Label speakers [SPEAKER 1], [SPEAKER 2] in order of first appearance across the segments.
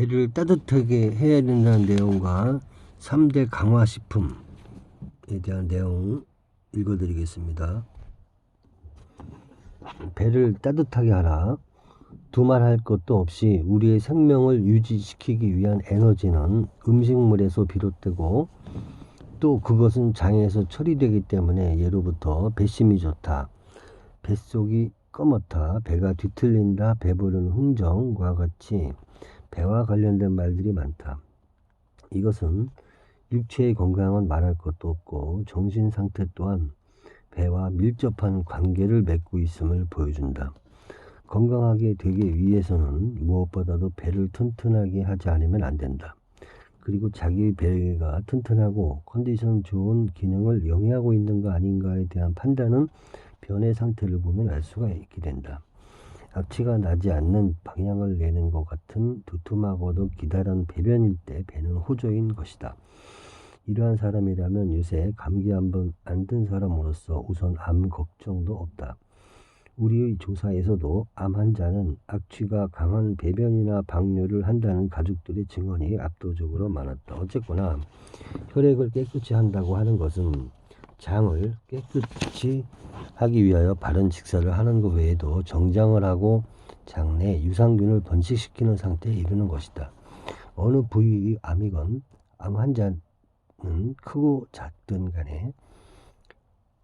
[SPEAKER 1] 배를 따뜻하게 해야 된다는 내용과 3대 강화식품에 대한 내용 읽어드리겠습니다. 배를 따뜻하게 하라. 두말할 것도 없이 우리의 생명을 유지시키기 위한 에너지는 음식물에서 비롯되고 또 그것은 장에서 처리되기 때문에 예로부터 배심이 좋다, 뱃속이 검었다, 배가 뒤틀린다, 배부른 흥정과 같이 배와 관련된 말들이 많다. 이것은 육체의 건강은 말할 것도 없고 정신 상태 또한 배와 밀접한 관계를 맺고 있음을 보여준다. 건강하게 되기 위해서는 무엇보다도 배를 튼튼하게 하지 않으면 안 된다. 그리고 자기 배가 튼튼하고 컨디션 좋은 기능을 영위하고 있는가 아닌가에 대한 판단은 변의 상태를 보면 알 수가 있게 된다. 악취가 나지 않는 방향을 내는 것 같은 두툼하고도 기다란 배변일 때 배는 호조인 것이다. 이러한 사람이라면 요새 감기 한번 안 든 사람으로서 우선 암 걱정도 없다. 우리의 조사에서도 암 환자는 악취가 강한 배변이나 방뇨를 한다는 가족들의 증언이 압도적으로 많았다. 어쨌거나 혈액을 깨끗이 한다고 하는 것은 장을 깨끗이 하기 위하여 바른 식사를 하는 것 외에도 정장을 하고 장 내 유산균을 번식시키는 상태에 이르는 것이다. 어느 부위의 암이건 암 환자는 크고 작든 간에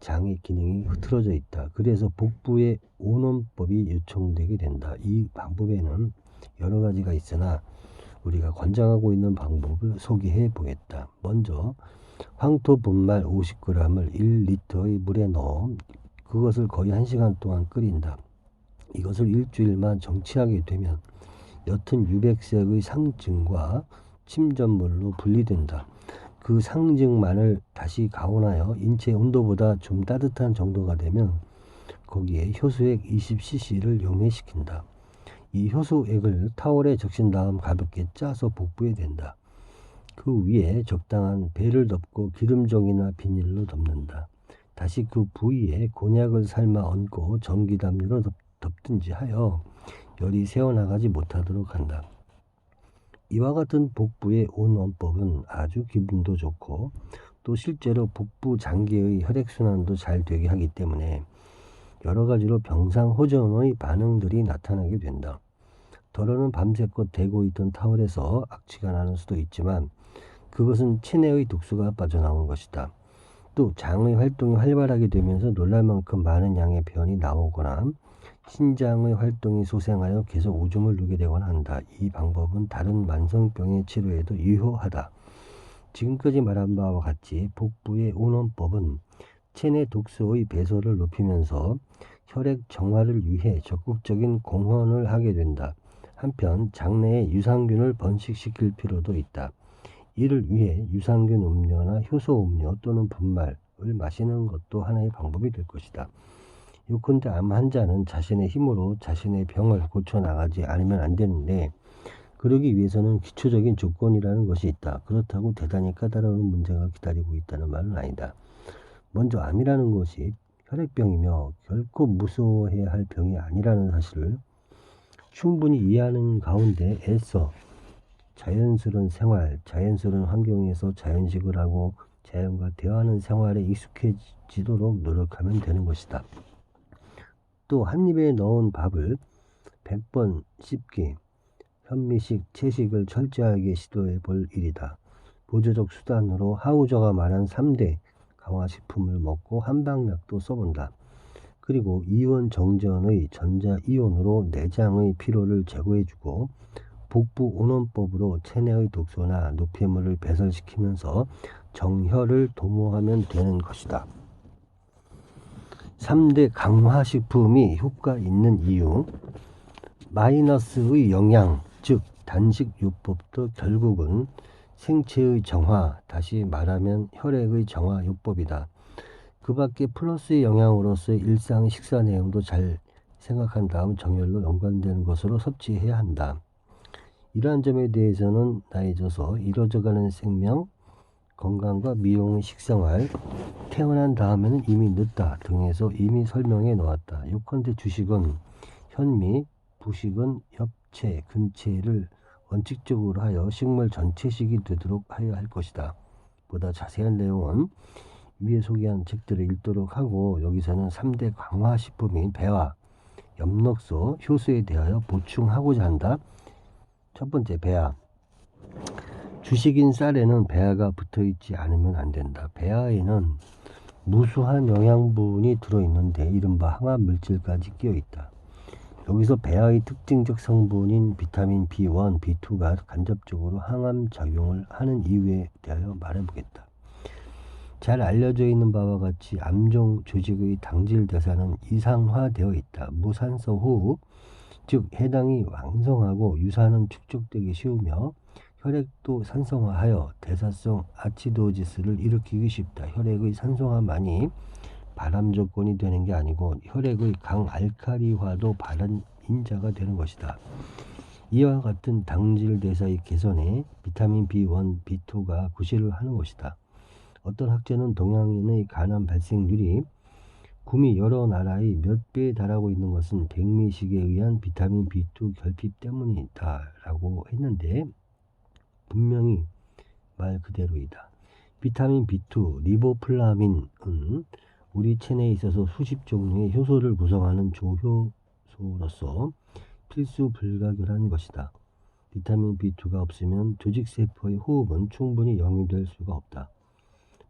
[SPEAKER 1] 장의 기능이 흐트러져 있다. 그래서 복부의 온원법이 요청되게 된다. 이 방법에는 여러 가지가 있으나 우리가 권장하고 있는 방법을 소개해 보겠다. 먼저 황토 분말 50g을 1리터의 물에 넣어 그것을 거의 1시간 동안 끓인다. 이것을 일주일만 정치하게 되면 옅은 유백색의 상증과 침전물로 분리된다. 그 상증만을 다시 가온하여 인체 온도보다 좀 따뜻한 정도가 되면 거기에 효소액 20cc를 용해시킨다. 이 효소액을 타월에 적신 다음 가볍게 짜서 복부에 댄다. 그 위에 적당한 배를 덮고 기름종이나 비닐로 덮는다. 다시 그 부위에 곤약을 삶아 얹고 전기담요로 덮든지 하여 열이 새어나가지 못하도록 한다. 이와 같은 복부의 온원법은 아주 기분도 좋고 또 실제로 복부 장기의 혈액순환도 잘 되게 하기 때문에 여러 가지로 병상호전의 반응들이 나타나게 된다. 더러는 밤새껏 대고 있던 타월에서 악취가 나는 수도 있지만 그것은 체내의毒素가 빠져나온 것이다. 또 장의 활동이 활발하게 되면서 놀랄 만큼 많은 양의 변이 나오거나 신장의 활동이 소생하여 계속 오줌을 누게 되거나 한다. 이 방법은 다른 만성병의 치료에도 유효하다. 지금까지 말한 바와 같이 복부의 온원법은 체내 독소의 배설을 높이면서 혈액 정화를 위해 적극적인 공헌을 하게 된다. 한편 장내에 유산균을 번식시킬 필요도 있다. 이를 위해 유산균 음료나 효소 음료 또는 분말을 마시는 것도 하나의 방법이 될 것이다. 요컨대 암 환자는 자신의 힘으로 자신의 병을 고쳐나가지 않으면 안 되는데 그러기 위해서는 기초적인 조건이라는 것이 있다. 그렇다고 대단히 까다로운 문제가 기다리고 있다는 말은 아니다. 먼저 암이라는 것이 혈액병이며 결코 무서워해야 할 병이 아니라는 사실을 충분히 이해하는 가운데 애써 자연스러운 생활, 자연스러운 환경에서 자연식을 하고 자연과 대화하는 생활에 익숙해지도록 노력하면 되는 것이다. 또 한 입에 넣은 밥을 100번 씹기, 현미식, 채식을 철저하게 시도해 볼 일이다. 보조적 수단으로 하우저가 말한 3대 강화식품을 먹고 한방약도 써본다. 그리고 이온 정전의 전자이온으로 내장의 피로를 제거해주고 복부 온원법으로 체내의 독소나 노폐물을 배설시키면서 정혈을 도모하면 되는 것이다. 3대 강화식품이 효과 있는 이유, 마이너스의 영양, 즉 단식요법도 결국은 생체의 정화, 다시 말하면 혈액의 정화요법이다. 그 밖에 플러스의 영향으로서의 일상 식사 내용도 잘 생각한 다음 정혈로 연관되는 것으로 섭취해야 한다. 이러한 점에 대해서는 나이져서 이뤄져가는 생명, 건강과 미용의 식생활, 태어난 다음에는 이미 늦다 등에서 이미 설명해 놓았다. 요컨대 주식은 현미, 부식은 엽채, 근채를 원칙적으로 하여 식물 전체식이 되도록 하여야 할 것이다. 보다 자세한 내용은 위에 소개한 책들을 읽도록 하고, 여기서는 3대 강화식품인 배와 엽록소, 효소에 대하여 보충하고자 한다. 첫 번째, 배아. 주식인 쌀에는 배아가 붙어있지 않으면 안 된다. 배아에는 무수한 영양분이 들어있는데 이른바 항암물질까지 끼어있다. 여기서 배아의 특징적 성분인 비타민 B1, B2가 간접적으로 항암작용을 하는 이유에 대하여 말해보겠다. 잘 알려져 있는 바와 같이 암종 조직의 당질 대사는 이상화되어 있다. 무산소 호흡, 즉 해당이 왕성하고 유산은 축적되기 쉬우며 혈액도 산성화하여 대사성 아치도지스를 일으키기 쉽다. 혈액의 산성화만이 발암 조건이 되는 게 아니고 혈액의 강알칼리화도 발암 인자가 되는 것이다. 이와 같은 당질 대사의 개선에 비타민 B1, B2가 구실을 하는 것이다. 어떤 학자는 동양인의 간암 발생률이 구미 여러 나라의 몇 배에 달하고 있는 것은 백미식에 의한 비타민 B2 결핍 때문이다 라고 했는데, 분명히 말 그대로이다. 비타민 B2, 리보플라민은 우리 체내에 있어서 수십 종류의 효소를 구성하는 조효소로서 필수 불가결한 것이다. 비타민 B2가 없으면 조직세포의 호흡은 충분히 영위될 수가 없다.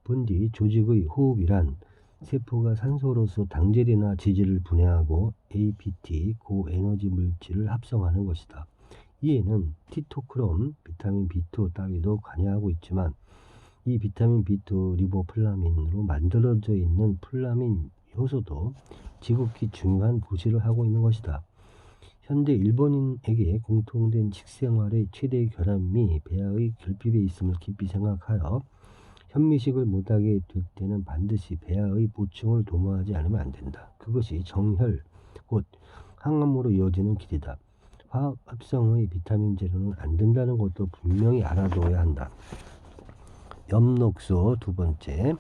[SPEAKER 1] 본디 조직의 호흡이란 세포가 산소로서 당질이나 지질을 분해하고 APT, 고에너지 물질을 합성하는 것이다. 이에는 티토크롬, 비타민 B2 따위도 관여하고 있지만 이 비타민 B2 리보플라민으로 만들어져 있는 플라민 효소도 지극히 중요한 부실을 하고 있는 것이다. 현대 일본인에게 공통된 식생활의 최대의 결함이 배아의 결핍에 있음을 깊이 생각하여 현미식을 못하게 될 때는 반드시 배아의 보충을 도모하지 않으면 안 된다. 그것이 정혈, 곧 항암으로 이어지는 길이다. 화학 합성의 비타민 제로는 안 된다는 것도 분명히 알아둬야 한다. 엽록소 두 번째,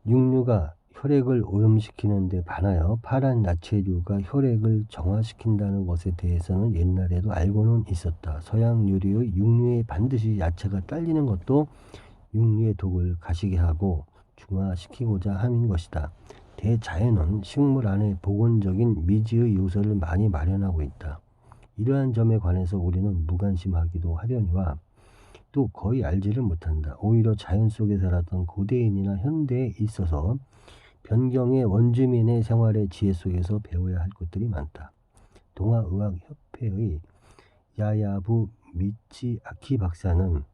[SPEAKER 1] 육류가 혈액을 오염시키는 데 반하여 파란 야채류가 혈액을 정화시킨다는 것에 대해서는 옛날에도 알고는 있었다. 서양 요리의 육류에 반드시 야채가 딸리는 것도 육류의 독을 가시게 하고 중화시키고자 함인 것이다. 대자연은 식물 안에 복원적인 미지의 요소를 많이 마련하고 있다. 이러한 점에 관해서 우리는 무관심하기도 하려니와 또 거의 알지를 못한다. 오히려 자연 속에 살았던 고대인이나 현대에 있어서 변경의 원주민의 생활의 지혜 속에서 배워야 할 것들이 많다. 동아의학협회의 야야부 미치아키 박사는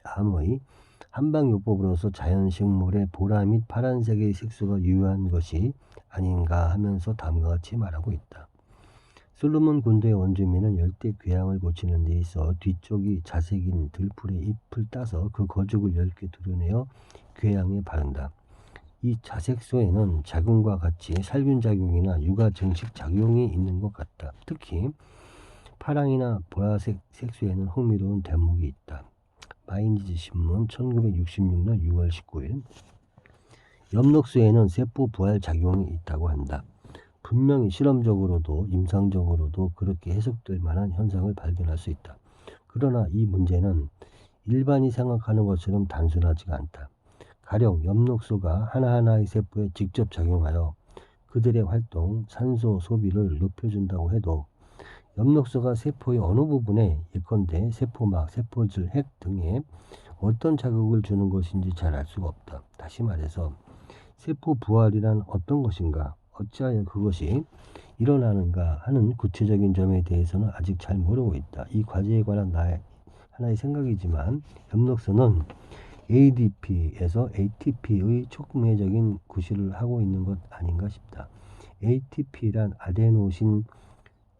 [SPEAKER 1] 암의 한방요법으로서 자연식물의 보라 및 파란색의 색소가 유효한 것이 아닌가 하면서 다음과 같이 말하고 있다. 솔로몬 군대의 원주민은 열대 궤양을 고치는 데 있어 뒤쪽이 자색인 들풀의 잎을 따서 그 거죽을 10개 드러내어 궤양에 바른다. 이 자색소에는 작용과 같이 살균작용이나 육아증식작용이 있는 것 같다. 특히 파랑이나 보라색 색소에는 흥미로운 대목이 있다. 마이니지 신문 1966년 6월 19일. 엽록소에는 세포 부활 작용이 있다고 한다. 분명히 실험적으로도 임상적으로도 그렇게 해석될 만한 현상을 발견할 수 있다. 그러나 이 문제는 일반이 생각하는 것처럼 단순하지가 않다. 가령 엽록소가 하나하나의 세포에 직접 작용하여 그들의 활동, 산소 소비를 높여준다고 해도 엽록소가 세포의 어느 부분에 예컨대 세포막, 세포질, 핵 등에 어떤 자극을 주는 것인지 잘 알 수가 없다. 다시 말해서 세포 부활이란 어떤 것인가, 어찌하여 그것이 일어나는가 하는 구체적인 점에 대해서는 아직 잘 모르고 있다. 이 과제에 관한 나의 하나의 생각이지만 엽록소는 ADP에서 ATP의 촉매적인 구실을 하고 있는 것 아닌가 싶다. ATP란 아데노신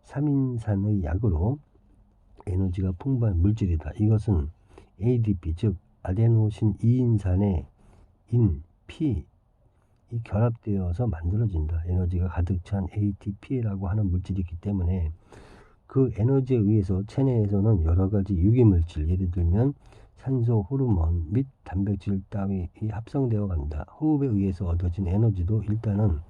[SPEAKER 1] 3인산의 약으로 에너지가 풍부한 물질이다. 이것은 ADP 즉 아데노신 2인산의 인, P 이 결합되어서 만들어진다. 에너지가 가득 찬 ATP라고 하는 물질이 있기 때문에 그 에너지에 의해서 체내에서는 여러 가지 유기물질, 예를 들면 산소, 호르몬 및 단백질 따위 합성되어 간다. 호흡에 의해서 얻어진 에너지도 일단은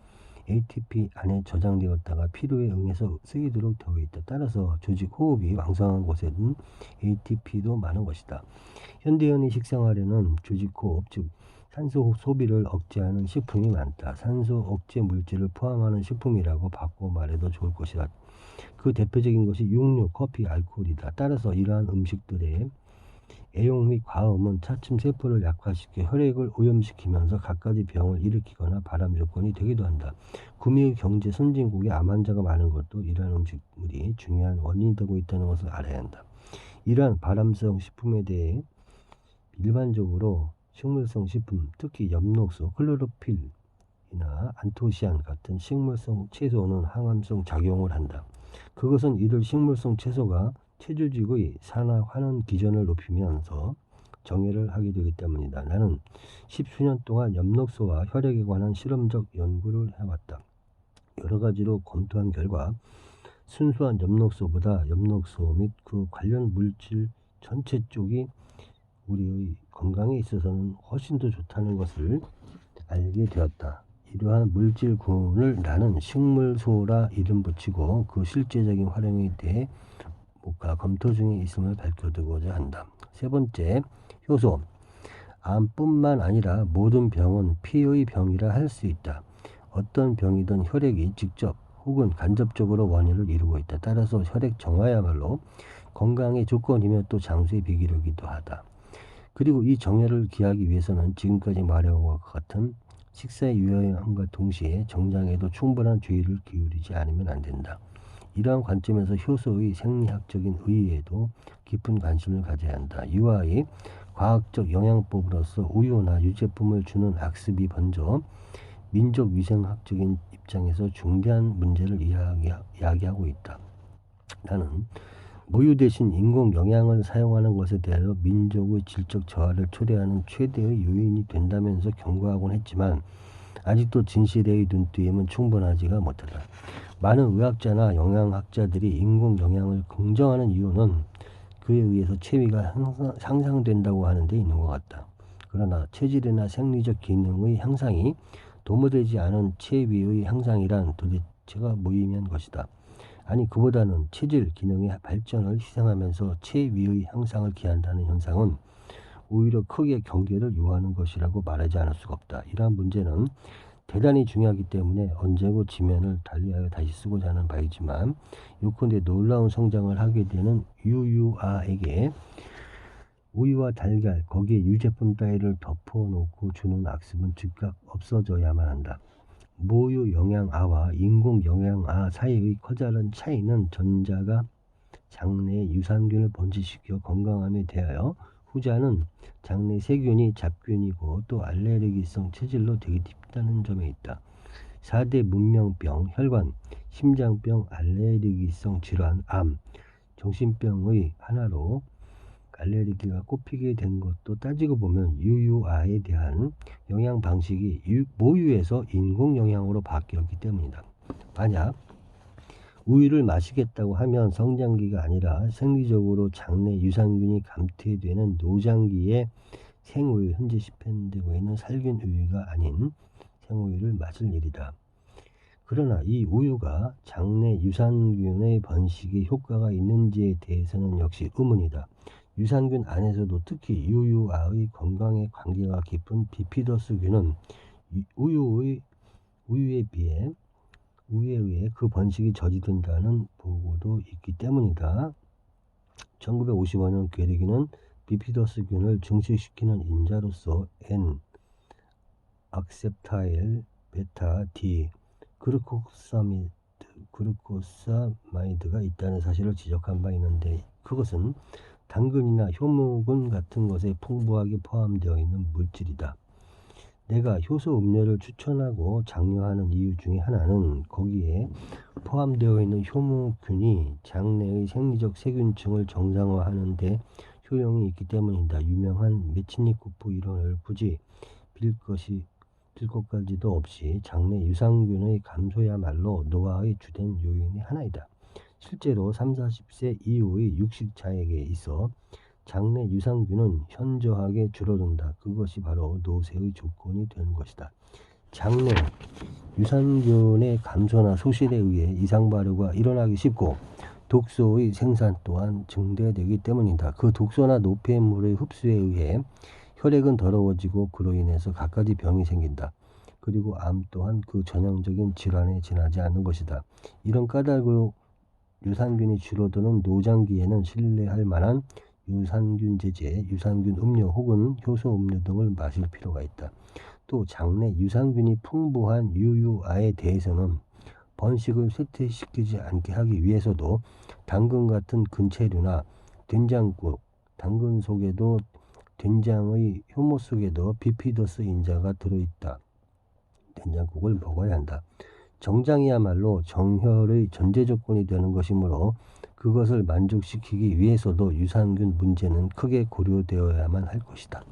[SPEAKER 1] ATP 안에 저장되었다가 필요에 응해서 쓰이도록 되어 있다. 따라서 조직 호흡이 왕성한 곳에는 ATP도 많은 것이다. 현대인의 식생활에는 조직 호흡, 즉 산소 소비를 억제하는 식품이 많다. 산소 억제 물질을 포함하는 식품이라고 바꿔 말해도 좋을 것이다. 그 대표적인 것이 육류, 커피, 알코올이다. 따라서 이러한 음식들의 애용 및 과음은 차츰 세포를 약화시켜 혈액을 오염시키면서 갖가지 병을 일으키거나 발암 조건이 되기도 한다. 구미 경제 선진국에 암 환자가 많은 것도 이러한 음식물이 중요한 원인이 되고 있다는 것을 알아야 한다. 이러한 발암성 식품에 대해 일반적으로 식물성 식품, 특히 엽록소, 클로로필이나 안토시안 같은 식물성 채소는 항암성 작용을 한다. 그것은 이들 식물성 채소가 체조직의 산화 환원 기전을 높이면서 정해를 하게 되기 때문이다. 나는 10수년 동안 엽록소와 혈액에 관한 실험적 연구를 해왔다. 여러 가지로 검토한 결과 순수한 엽록소보다 엽록소 및 그 관련 물질 전체 쪽이 우리의 건강에 있어서는 훨씬 더 좋다는 것을 알게 되었다. 이러한 물질군을 나는 식물소라 이름 붙이고 그 실제적인 활용에 대해 검토 중에 있음을 밝혀두고자 한다. 세 번째, 효소. 암뿐만 아니라 모든 병은 피의 병이라 할 수 있다. 어떤 병이든 혈액이 직접 혹은 간접적으로 원인을 이루고 있다. 따라서 혈액 정화야말로 건강의 조건이며 또 장수의 비결이기도 하다. 그리고 이 정열을 기하기 위해서는 지금까지 말해온 것과 같은 식사의 유효함과 동시에 정장에도 충분한 주의를 기울이지 않으면 안 된다. 이러한 관점에서 효소의 생리학적인 의의에도 깊은 관심을 가져야 한다. 유아의 과학적 영양법으로서 우유나 유제품을 주는 악습이 번져 민족위생학적인 입장에서 중대한 문제를 이야기하고 있다. 나는 모유 대신 인공 영양을 사용하는 것에 대하여 민족의 질적 저하를 초래하는 최대의 요인이 된다면서 경고하곤 했지만 아직도 진실의 눈뜨임은 충분하지가 못하다. 많은 의학자나 영양학자들이 인공 영양을 긍정하는 이유는 그에 의해서 체위가 향상된다고 하는 데 있는 것 같다. 그러나 체질이나 생리적 기능의 향상이 도모되지 않은 체위의 향상이란 도대체가 무의미한 것이다. 아니 그보다는 체질 기능의 발전을 희생하면서 체위의 향상을 기한다는 현상은 오히려 크게 경계를 요하는 것이라고 말하지 않을 수가 없다. 이러한 문제는 대단히 중요하기 때문에 언제고 지면을 달리하여 다시 쓰고자 하는 바이지만 요컨대 놀라운 성장을 하게 되는 유유아에게 우유와 달걀 거기에 유제품 따위를 덮어놓고 주는 악습은 즉각 없어져야만 한다. 모유 영양아와 인공 영양아 사이의 커다란 차이는 전자가 장내에 유산균을 번식시켜 건강함에 대하여 후자는 장내 세균이 잡균이고 또 알레르기성 체질로 되게 깊다는 점에 있다. 4대 문명병, 혈관, 심장병, 알레르기성 질환, 암, 정신병의 하나로 알레르기가 꼽히게 된 것도 따지고 보면 유유아에 대한 영양 방식이 모유에서 인공 영양으로 바뀌었기 때문이다. 만약 우유를 마시겠다고 하면 성장기가 아니라 생리적으로 장내 유산균이 감퇴되는 노장기에 생우유, 현재 시판되고 있는 살균 우유가 아닌 생우유를 마실 일이다. 그러나 이 우유가 장내 유산균의 번식에 효과가 있는지에 대해서는 역시 의문이다. 유산균 안에서도 특히 유유아의 건강에 관계가 깊은 비피더스균은 우유에 의해 그 번식이 저지된다는 보고도 있기 때문이다. 1955년 괴르기는 비피더스균을 증식시키는 인자로서 N 악셉타일 베타 D 그루코사마이드가 있다는 사실을 지적한 바 있는데 그것은 당근이나 효모균 같은 것에 풍부하게 포함되어 있는 물질이다. 내가 효소 음료를 추천하고 장려하는 이유 중에 하나는 거기에 포함되어 있는 효모균이 장내의 생리적 세균층을 정상화하는 데 효용이 있기 때문이다. 유명한 메치니코프 이론을 굳이 빌 것까지도 없이 장내 유산균의 감소야말로 노화의 주된 요인의 하나이다. 실제로 30-40세 이후의 육식자에게 있어 장내 유산균은 현저하게 줄어든다. 그것이 바로 노쇠의 조건이 되는 것이다. 장내 유산균의 감소나 소실에 의해 이상 발효가 일어나기 쉽고 독소의 생산 또한 증대되기 때문이다. 그 독소나 노폐물의 흡수에 의해 혈액은 더러워지고 그로 인해서 갖가지 병이 생긴다. 그리고 암 또한 그 전형적인 질환에 지나지 않는 것이다. 이런 까닭으로 유산균이 줄어드는 노장기에는 신뢰할 만한 유산균 제제, 유산균 음료 혹은 효소 음료 등을 마실 필요가 있다. 또 장내 유산균이 풍부한 유유아에 대해서는 번식을 쇠퇴시키지 않게 하기 위해서도 당근 같은 근체류나 된장국, 당근 속에도 된장의 효모 속에도 비피더스 인자가 들어있다. 된장국을 먹어야 한다. 정장이야말로 정혈의 전제 조건이 되는 것이므로 그것을 만족시키기 위해서도 유산균 문제는 크게 고려되어야만 할 것이다.